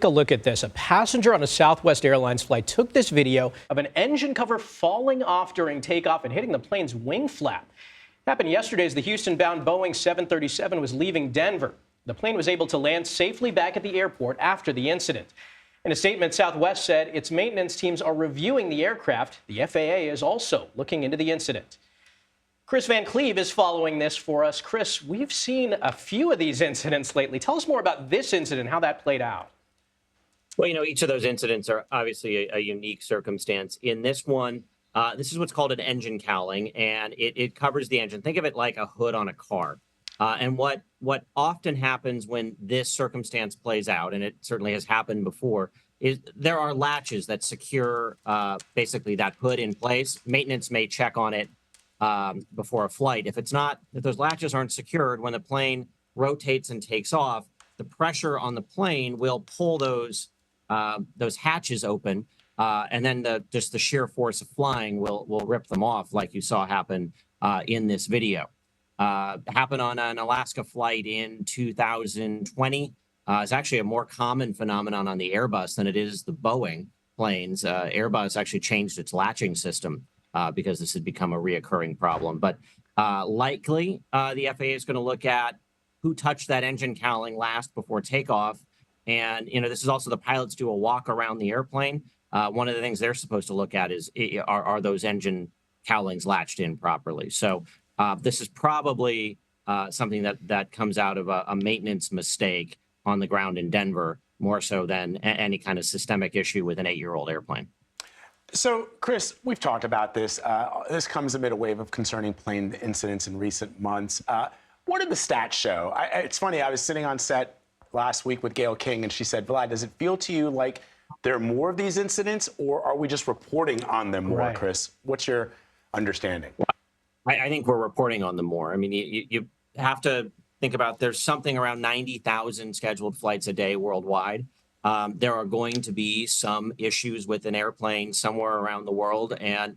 a look at this. A passenger on a Southwest Airlines flight took this video of an engine cover falling off during takeoff and hitting the plane's wing flap. It happened yesterday as the Houston-bound Boeing 737 was leaving Denver. The plane was able to land safely back at the airport after the incident. In a statement, Southwest said its maintenance teams are reviewing the aircraft. The FAA is also looking into the incident. Kris Van Cleave is following this for us. Kris, we've seen a few of these incidents lately. Tell us more about this incident, how that played out. Well, each of those incidents are obviously a unique circumstance. In this one, this is what's called an engine cowling, and it covers the engine. Think of it like a hood on a car. And what often happens when this circumstance plays out, and it certainly has happened before, is there are latches that secure basically that hood in place. Maintenance may check on it before a flight. If those latches aren't secured, when the plane rotates and takes off, the pressure on the plane will pull those hatches open, and then just the sheer force of flying will rip them off, like you saw happen in this video. Happened on an Alaska flight in 2020. It's actually a more common phenomenon on the Airbus than it is the Boeing planes. Airbus actually changed its latching system because this had become a reoccurring problem. But likely the FAA is going to look at who touched that engine cowling last before takeoff. And, this is also the pilots do a walk around the airplane. One of the things they're supposed to look at is are those engine cowlings latched in properly? So this is probably something that comes out of a maintenance mistake on the ground in Denver, more so than any kind of systemic issue with an 8-year-old airplane. So, Kris, we've talked about this. This comes amid a wave of concerning plane incidents in recent months. What did the stats show? It's funny, I was sitting on set last week with Gayle King, and she said, Vlad, does it feel to you like there are more of these incidents, or are we just reporting on them more, Right. Kris? What's your understanding? I think we're reporting on them more. I mean, you have to think about there's something around 90,000 scheduled flights a day worldwide. There are going to be some issues with an airplane somewhere around the world. And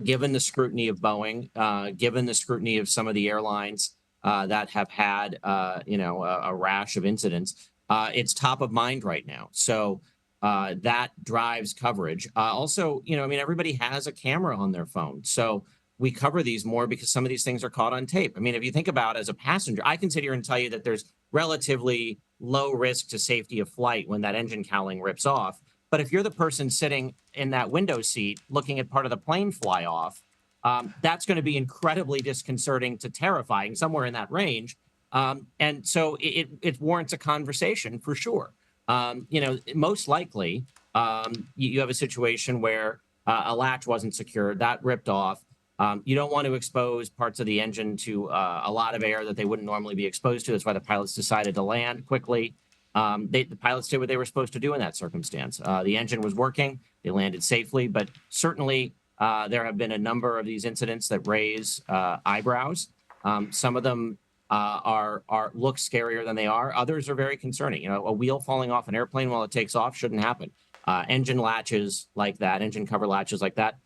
given the scrutiny of Boeing, given the scrutiny of some of the airlines that have had, a rash of incidents, it's top of mind right now. So that drives coverage. Also, everybody has a camera on their phone. So we cover these more because some of these things are caught on tape. I mean, if you think about as a passenger, I can sit here and tell you that there's relatively low risk to safety of flight when that engine cowling rips off. But if you're the person sitting in that window seat looking at part of the plane fly off, that's going to be incredibly disconcerting to terrifying, somewhere in that range. And so it warrants a conversation for sure. Most likely you have a situation where a latch wasn't secured, that ripped off. You don't want to expose parts of the engine to a lot of air that they wouldn't normally be exposed to. That's why the pilots decided to land quickly. The pilots did what they were supposed to do in that circumstance. The engine was working. They landed safely. But certainly there have been a number of these incidents that raise eyebrows. Some of them look scarier than they are. Others are very concerning. A wheel falling off an airplane while it takes off shouldn't happen. Engine latches like that, engine cover latches like that,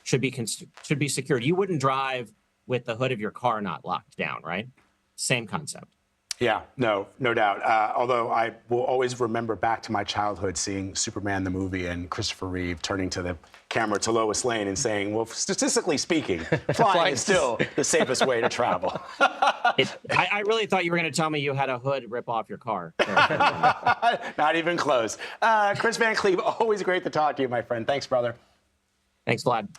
should be secured. You wouldn't drive with the hood of your car not locked down, right? Same concept. Yeah, no doubt. Although I will always remember back to my childhood seeing Superman the movie and Christopher Reeve turning to the camera to Lois Lane and saying, well, statistically speaking, flying is still the safest way to travel. I really thought you were going to tell me you had a hood rip off your car. Not even close. Kris Van Cleave, always great to talk to you, my friend. Thanks, brother. Thanks, Vlad.